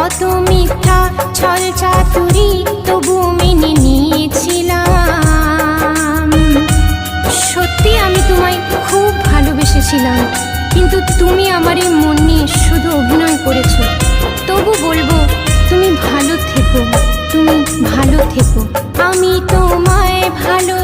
কত মিথ্যা ছল চাতুরি তবু মেনে নিয়েছিলাম। সত্যি আমি তোমায় খুব ভালোবেসেছিলাম, কিন্তু তুমি আমার এই মন নিয়ে শুধু অভিনয় করেছো। তবু বলবো, তুমি ভালো থেকো, তুমি ভালো থেকো। আমি তোমায় ভালো